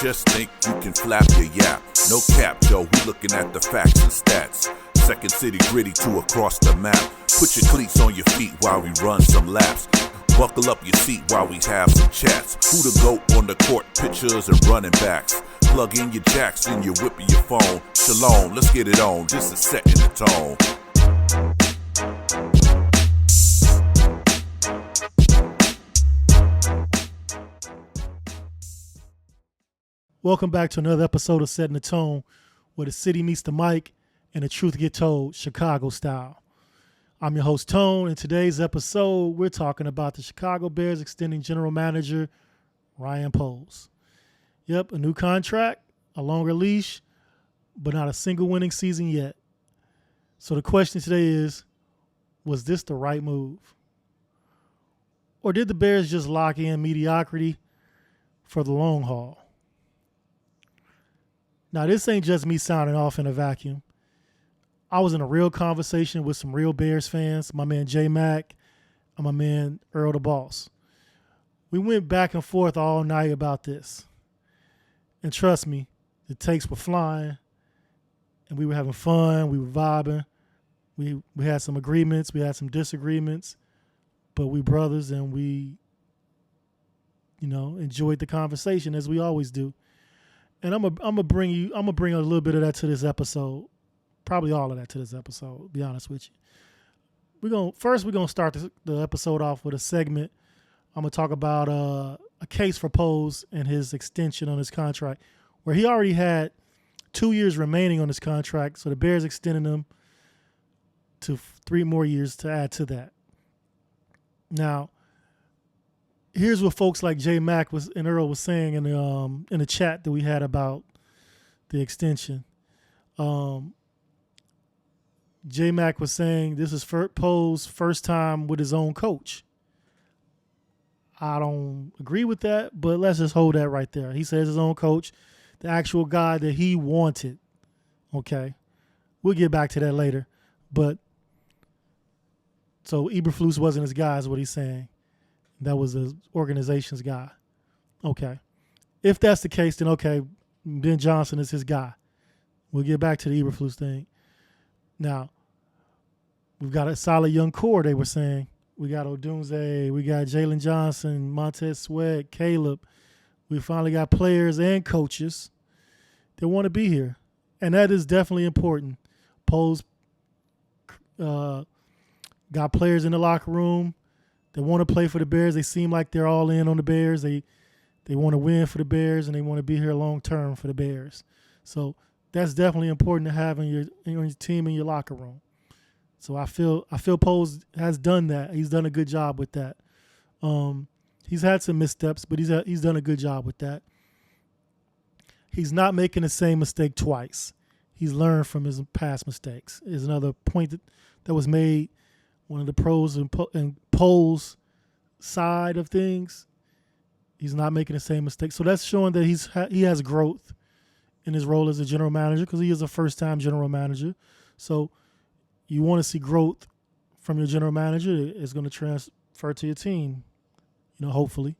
just think you can flap your yap. No cap, yo, we looking at the facts and stats. Second city gritty to across the map. Put your cleats on your feet while we run some laps. Buckle up your seat while we have some chats. Who the GOAT on the court, pictures and running backs. Plug in your jacks and you're whipping your phone. Shalom, let's get it on, just a setting the tone. Welcome back to another episode of Setting the Tone, where the city meets the mic and the truth get told, Chicago style. I'm your host, Tone. In today's episode, we're talking about the Chicago Bears extending general manager Ryan Poles. Yep, a new contract, a longer leash, but not a single winning season yet. So the question today is, was this the right move? Or did the Bears just lock in mediocrity for the long haul? Now, this ain't just me sounding off in a vacuum. I was in a real conversation with some real Bears fans, my man J Mac and my man Earl the Boss. We went back and forth all night about this. And trust me, the takes were flying, and we were having fun, we were vibing. We had some agreements, we had some disagreements, but we brothers and we, enjoyed the conversation as we always do. And I'm gonna bring a little bit of that to this episode, probably all of that to this episode. To be honest with you, we're gonna start the episode off with a segment. I'm gonna talk about a case for Poles and his extension on his contract, where he already had 2 years remaining on his contract, so the Bears extended him to 3 more years to add to that. Now, here's what folks like J Mac and Earl was saying in the chat that we had about the extension. J Mac was saying this is Poles' first time with his own coach. I don't agree with that, but let's just hold that right there. He says his own coach, the actual guy that he wanted. Okay, we'll get back to that later. But so Eberflus wasn't his guy, is what he's saying. That was the organization's guy. Okay. If that's the case, then okay, Ben Johnson is his guy. We'll get back to the Eberflus thing. Now, we've got a solid young core, they were saying. We got Odunze, we got Jalen Johnson, Montez Sweat, Caleb. We finally got players and coaches that want to be here. And that is definitely important. Poles got players in the locker room. They want to play for the Bears. They seem like they're all in on the Bears. They want to win for the Bears, and they want to be here long term for the Bears. So that's definitely important to have in your team in your locker room. So I feel Poles has done that. He's done a good job with that. He's had some missteps, but he's done a good job with that. He's not making the same mistake twice. He's learned from his past mistakes. Is another point that was made. One of the pros and Poles' side of things, he's not making the same mistake. So that's showing that he has growth in his role as a general manager, because he is a first-time general manager. So you want to see growth from your general manager. It's going to transfer to your team, hopefully.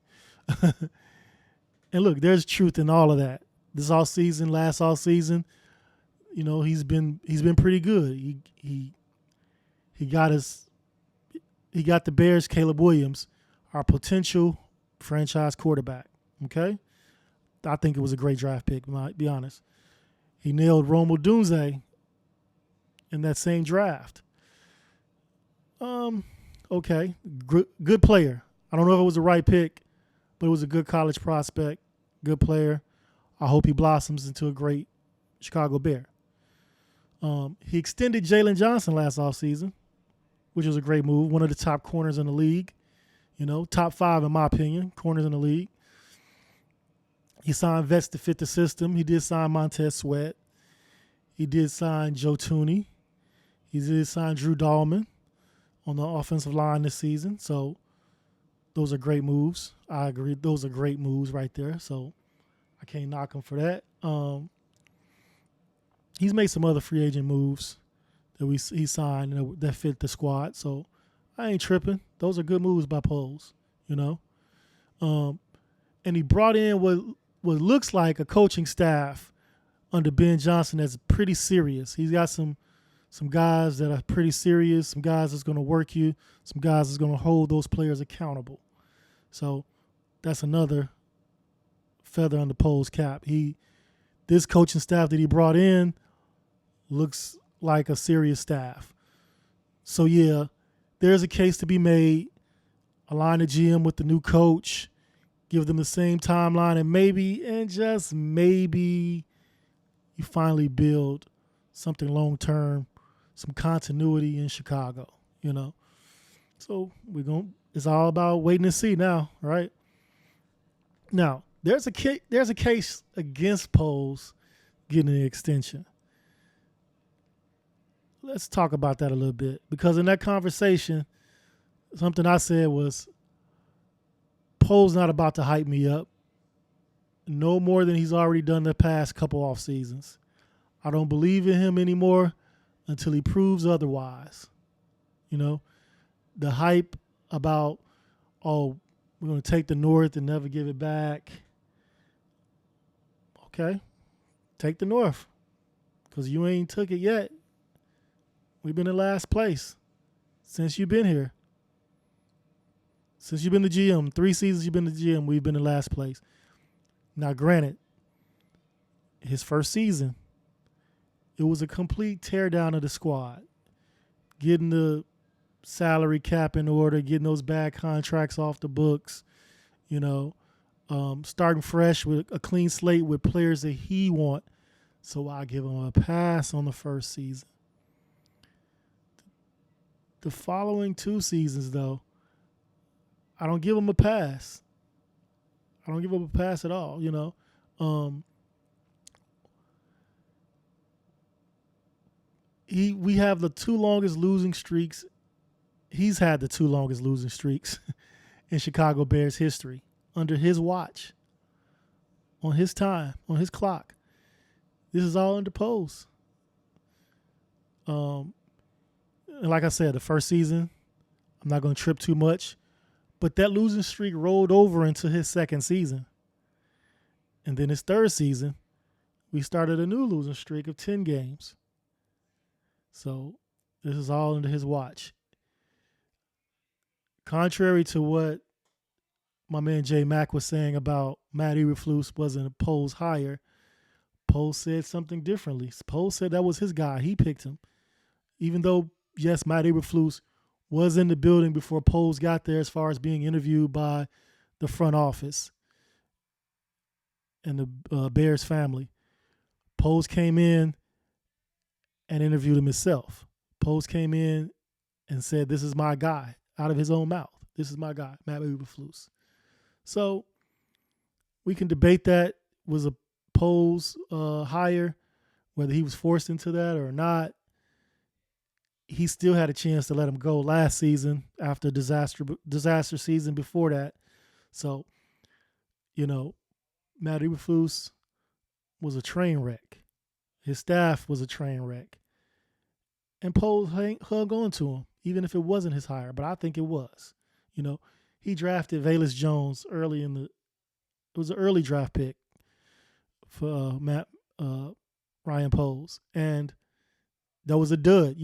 And look, there's truth in all of that. This offseason, last offseason, he's been pretty good. He got the Bears, Caleb Williams, our potential franchise quarterback, okay? I think it was a great draft pick, might be honest. He nailed Rome Odunze in that same draft. Okay, good player. I don't know if it was the right pick, but it was a good college prospect, good player. I hope he blossoms into a great Chicago Bear. He extended Jalen Johnson last offseason, which was a great move. One of the top corners in the league. Top 5 in my opinion, corners in the league. He signed vets to fit the system. He did sign Montez Sweat. He did sign Joe Thuney. He did sign Drew Dahlman on the offensive line this season. So those are great moves. I agree. Those are great moves right there. So I can't knock him for that. He's made some other free agent moves that he signed that fit the squad. So I ain't tripping. Those are good moves by Poles, And he brought in what what looks like a coaching staff under Ben Johnson that's pretty serious. He's got some guys that are pretty serious, some guys that's going to work you, some guys that's going to hold those players accountable. So that's another feather on the Poles cap. This coaching staff that he brought in looks like a serious staff. So yeah, there's a case to be made. Align the GM with the new coach, give them the same timeline, and maybe, and just maybe, you finally build something long term, some continuity in Chicago, you know. So it's all about waiting to see now, right? Now, there's a case against Poles getting an extension. Let's talk about that a little bit, because in that conversation, something I said was, Poles not about to hype me up no more than he's already done the past couple off seasons. I don't believe in him anymore until he proves otherwise. You know, the hype about, oh, we're going to take the North and never give it back. Okay, take the North, because you ain't took it yet. We've been in last place since you've been here. Since you've been the GM, 3 seasons you've been the GM, we've been in last place. Now, granted, his first season, it was a complete teardown of the squad. Getting the salary cap in order, getting those bad contracts off the books, you know, starting fresh with a clean slate with players that he want. So I give him a pass on the first season. The following 2 seasons, though, I don't give him a pass. I don't give him a pass at all, you know. We have the 2 longest losing streaks. He's had the 2 longest losing streaks in Chicago Bears history under his watch, on his time, on his clock. This is all under Poles. And like I said, the first season, I'm not going to trip too much, but that losing streak rolled over into his second season. And then his third season, we started a new losing streak of 10 games. So this is all under his watch. Contrary to what my man Jay Mack was saying about Matt Eberflus wasn't a Poles hire, Poles said something differently. Poles said that was his guy. He picked him. Even though, yes, Matt Eberflus was in the building before Poles got there as far as being interviewed by the front office and the Bears family. Poles came in and interviewed him himself. Poles came in and said, "This is my guy," out of his own mouth. "This is my guy, Matt Eberflus." So we can debate that was a Poles hire, whether he was forced into that or not. He still had a chance to let him go last season after disaster season before that. So, you know, Matt Eberflus was a train wreck. His staff was a train wreck. And Poles hung on to him, even if it wasn't his hire, but I think it was. You know, he drafted Velus Jones early it was an early draft pick for Ryan Poles. And that was a dud.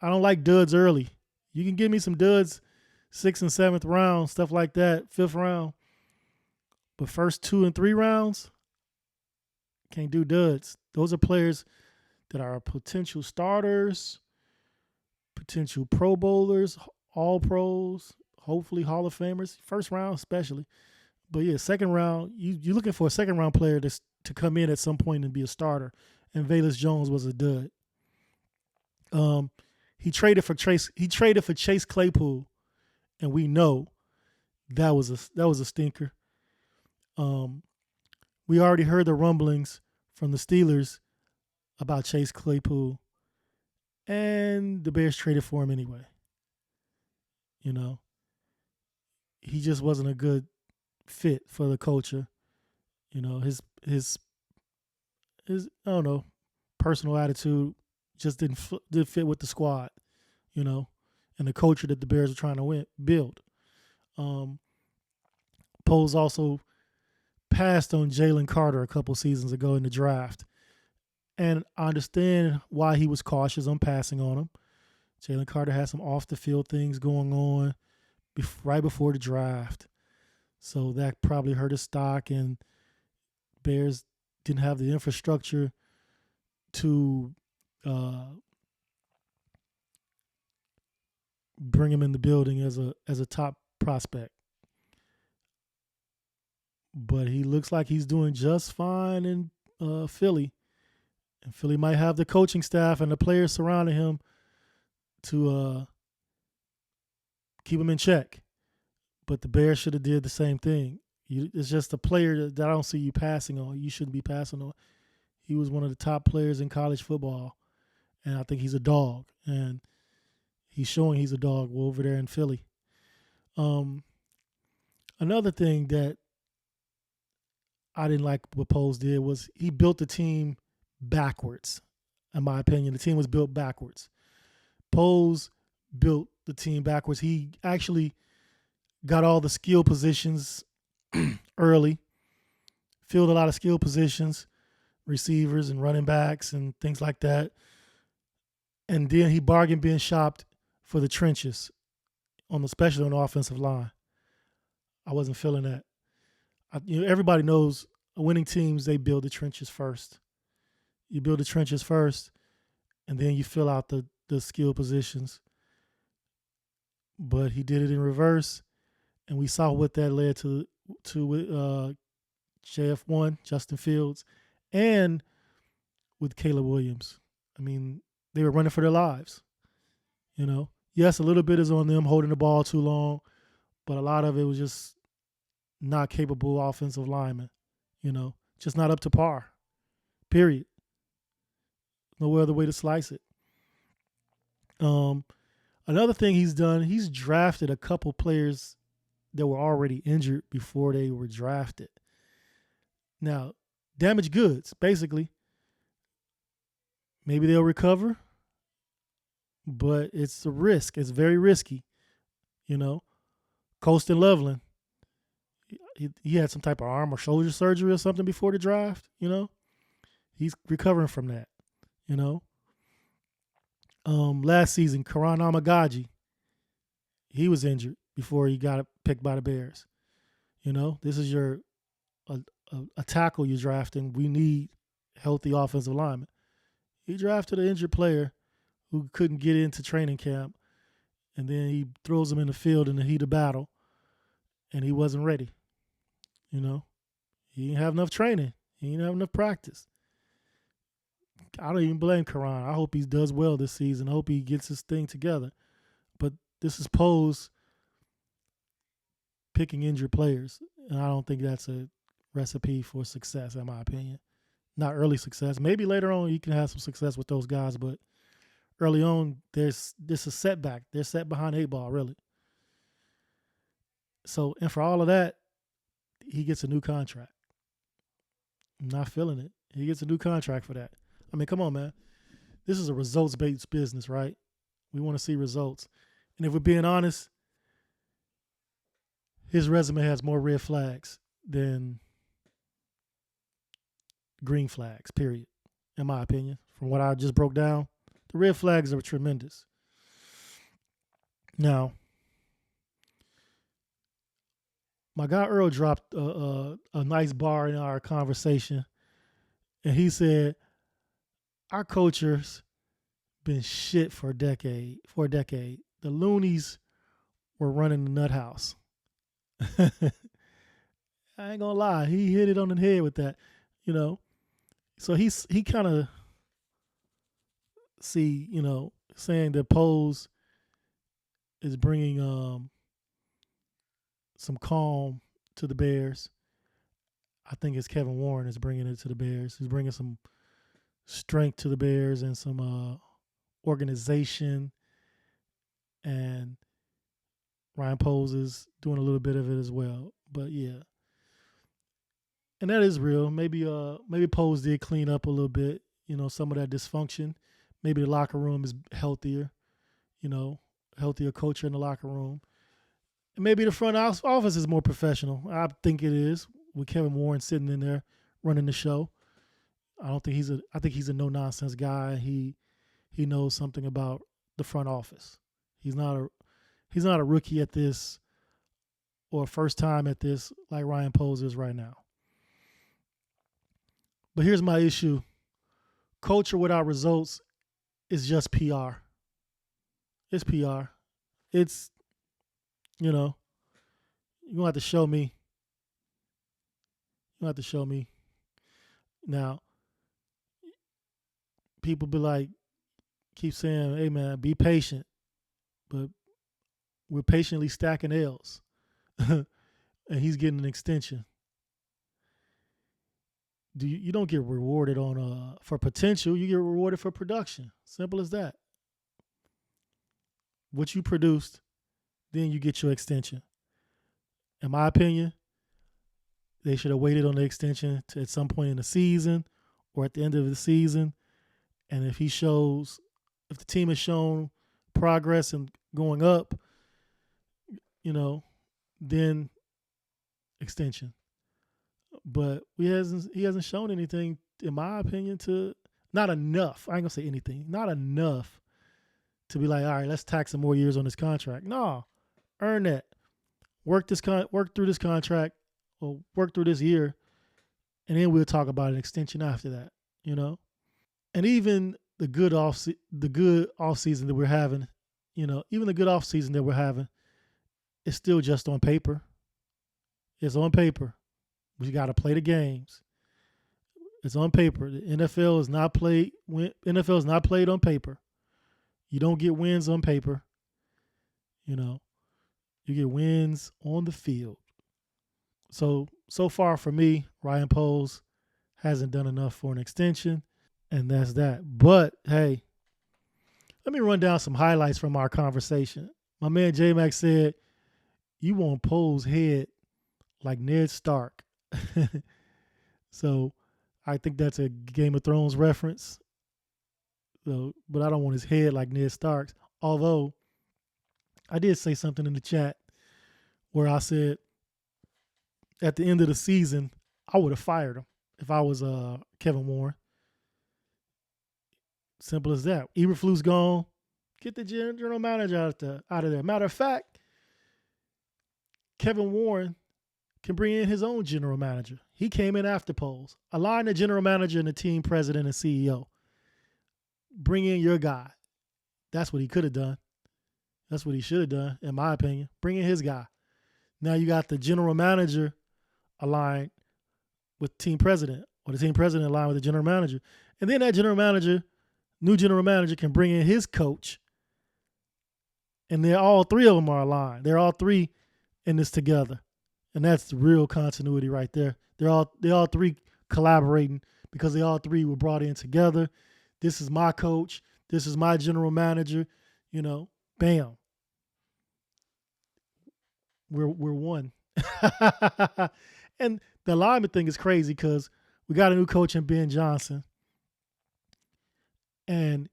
I don't like duds early. You can give me some duds 6th and 7th round, stuff like that, 5th round. But first 2 and 3 rounds, can't do duds. Those are players that are potential starters, potential Pro Bowlers, All Pros, hopefully Hall of Famers, first round especially. But yeah, second round, you're looking for a second round player to come in at some point and be a starter. And Velus Jones was a dud. He traded for Chase Claypool, and we know that was a stinker. We already heard the rumblings from the Steelers about Chase Claypool, and the Bears traded for him anyway. You know, he just wasn't a good fit for the culture. You know, his I don't know, personal attitude just didn't fit with the squad, you know, and the culture that the Bears are trying to build. Poles also passed on Jalen Carter a couple seasons ago in the draft. And I understand why he was cautious on passing on him. Jalen Carter had some off-the-field things going on right before the draft. So that probably hurt his stock, and Bears didn't have the infrastructure to bring him in the building as a top prospect. But he looks like he's doing just fine in Philly. And Philly might have the coaching staff and the players surrounding him to keep him in check. But the Bears should have did the same thing. It's just a player that I don't see you passing on. You shouldn't be passing on. He was one of the top players in college football, and I think he's a dog. And he's showing he's a dog over there in Philly. Another thing that I didn't like what Poles did was he built the team backwards, in my opinion. The team was built backwards. Poles built the team backwards. He actually got all the skill positions early, filled a lot of skill positions, receivers and running backs and things like that. And then he bargained Ben shopped for the trenches, especially on the offensive line. I wasn't feeling that. Everybody knows winning teams, they build the trenches first. You build the trenches first, and then you fill out the skill positions. But he did it in reverse, and we saw what that led to JF1, Justin Fields, and with Caleb Williams. I mean, they were running for their lives. Yes, a little bit is on them holding the ball too long, but a lot of it was just not capable offensive linemen, just not up to par, period. No other way to slice it. Another thing he's done, he's drafted a couple players that were already injured before they were drafted. Now, damaged goods, basically. Maybe they'll recover, but it's a risk. It's very risky, Colston Loveland, he had some type of arm or shoulder surgery or something before the draft, He's recovering from that, Last season, Karan Amagaji, he was injured before he got picked by the Bears. This is a tackle you're drafting. We need healthy offensive linemen. He drafted an injured player who couldn't get into training camp, and then he throws him in the field in the heat of battle, and he wasn't ready. He didn't have enough training. He didn't have enough practice. I don't even blame Karan. I hope he does well this season. I hope he gets his thing together. But this is Poles picking injured players, and I don't think that's a recipe for success, in my opinion. Not early success. Maybe later on you can have some success with those guys, but early on there's a setback. They're set behind the 8 ball, really. So, and for all of that, he gets a new contract. I'm not feeling it. He gets a new contract for that. I mean, come on, man. This is a results-based business, right? We want to see results. And if we're being honest, his resume has more red flags than green flags, period, in my opinion. From what I just broke down, the red flags are tremendous. Now, my guy Earl dropped a nice bar in our conversation, and he said, our culture's been shit for a decade. The loonies were running the nut house. I ain't gonna lie, he hit it on the head with that, So he kind of saying that Poles is bringing some calm to the Bears. I think it's Kevin Warren is bringing it to the Bears. He's bringing some strength to the Bears and some organization, and Ryan Poles is doing a little bit of it as well. But yeah, and that is real. Maybe Poles did clean up a little bit, some of that dysfunction. Maybe the locker room is healthier, healthier culture in the locker room. And maybe the front office is more professional. I think it is. with Kevin Warren sitting in there running the show. I think he's a no nonsense guy. He knows something about the front office. He's not a rookie at this or first time at this like Ryan Poles is right now. But here's my issue. Culture without results is just PR. It's PR. It's, you're going to have to show me. You have to show me. Now, people be like, keep saying, hey, man, be patient. But we're patiently stacking L's. And he's getting an extension. You don't get rewarded for potential. You get rewarded for production. Simple as that. What you produced, then you get your extension. In my opinion, they should have waited on the extension to at some point in the season or at the end of the season. And if the team has shown progress and going up, then extension. But he hasn't shown anything, in my opinion, not enough. I ain't gonna say anything. Not enough to be like, all right, let's tack some more years on this contract. No, earn that. Work through this contract, or work through this year, and then we'll talk about an extension after that. And even the good off season that we're having, even the good off season that we're having, it's still just on paper. It's on paper. We got to play the games. It's on paper. The NFL is not played. NFL is not played on paper. You don't get wins on paper. You get wins on the field. So far for me, Ryan Poles hasn't done enough for an extension, and that's that. But hey, let me run down some highlights from our conversation. My man J-Mac said, "You want Poles' head like Ned Stark." So I think that's a Game of Thrones reference. So, but I don't want his head like Ned Stark's. Although I did say something in the chat where I said at the end of the season, I would have fired him if I was Kevin Warren. Simple as that. Eberflus gone. Get the general manager out of there. Matter of fact, Kevin Warren can bring in his own general manager. He came in after Poles. Align the general manager and the team president and CEO. Bring in your guy. That's what he could have done. That's what he should have done, in my opinion. Bring in his guy. Now you got the general manager aligned with team president, or the team president aligned with the general manager. And then that new general manager can bring in his coach. And all three of them are aligned. They're all three in this together. And that's the real continuity right there. They all three collaborating because they all three were brought in together. This is my coach. This is my general manager. Bam. We're one. And the alignment thing is crazy because we got a new coach in Ben Johnson. And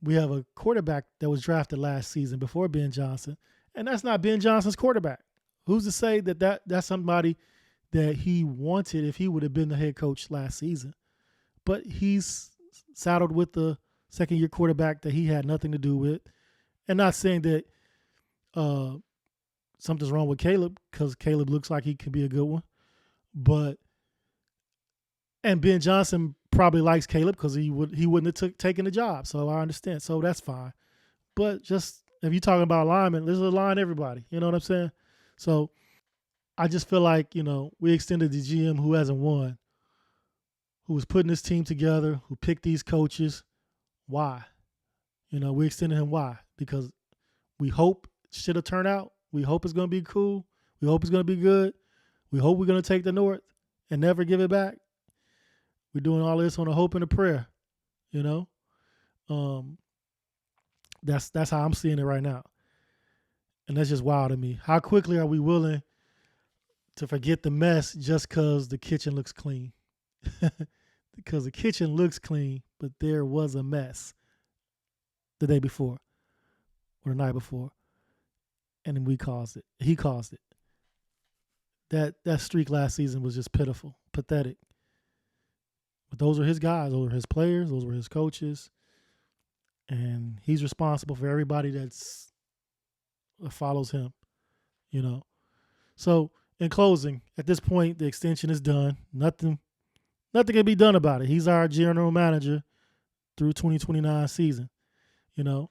we have a quarterback that was drafted last season before Ben Johnson. And that's not Ben Johnson's quarterback. Who's to say that's somebody that he wanted if he would have been the head coach last season? But he's saddled with the second-year quarterback that he had nothing to do with. And not saying that something's wrong with Caleb, because Caleb looks like he could be a good one. And Ben Johnson probably likes Caleb because he wouldn't have taken the job. So I understand. So that's fine. But just if you're talking about alignment, let's align everybody. You know what I'm saying? So I just feel like, we extended the GM who hasn't won, who was putting this team together, who picked these coaches. Why? We extended him. Why? Because we hope shit'll turn out. We hope it's going to be cool. We hope it's going to be good. We hope we're going to take the North and never give it back. We're doing all this on a hope and a prayer, That's how I'm seeing it right now. And that's just wild to me. How quickly are we willing to forget the mess just because the kitchen looks clean? Because the kitchen looks clean, but there was a mess the day before or the night before. And then we caused it. He caused it. That streak last season was just pitiful, pathetic. But those are his guys. Those are his players. Those were his coaches. And he's responsible for everybody that follows him, you know. So, in closing, at this point, the extension is done. Nothing can be done about it. He's our general manager through 2029 season. You know,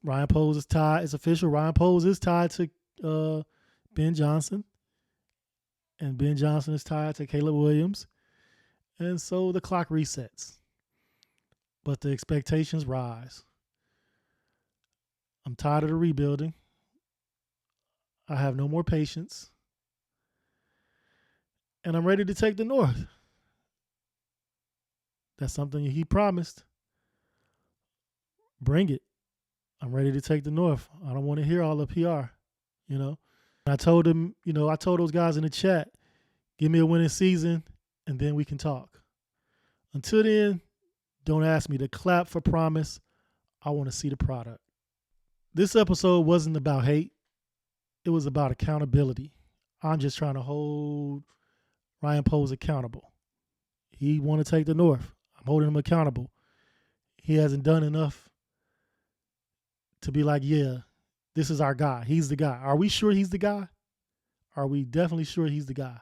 Ryan Poles is tied. It's official. Ryan Poles is tied to Ben Johnson. And Ben Johnson is tied to Caleb Williams. And so the clock resets. But the expectations rise. I'm tired of the rebuilding. I have no more patience. And I'm ready to take the North. That's something he promised. Bring it. I'm ready to take the North. I don't want to hear all the PR, you know. I told him, I told those guys in the chat, give me a winning season and then we can talk. Until then, don't ask me to clap for promise. I want to see the product. This episode wasn't about hate. It was about accountability. I'm just trying to hold Ryan Poles accountable. He want to take the North. I'm holding him accountable. He hasn't done enough to be like, yeah, this is our guy. He's the guy. Are we sure he's the guy? Are we definitely sure he's the guy?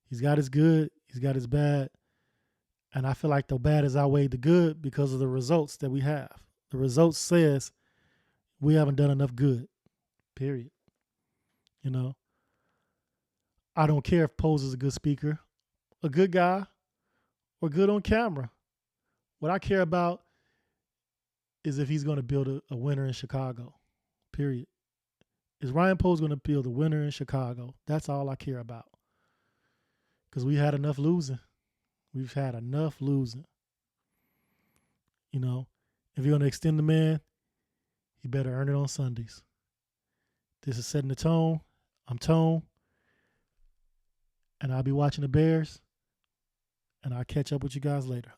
He's got his good. He's got his bad. And I feel like the bad has outweighed the good because of the results that we have. The results says we haven't done enough good, period. I don't care if Poles is a good speaker, a good guy, or good on camera. What I care about is if he's going to build a winner in Chicago, period. Is Ryan Poles going to build a winner in Chicago? That's all I care about. Because we had enough losing. We've had enough losing. If you're going to extend the man, you better earn it on Sundays. This is Setting the Tone. I'm Tone. And I'll be watching the Bears. And I'll catch up with you guys later.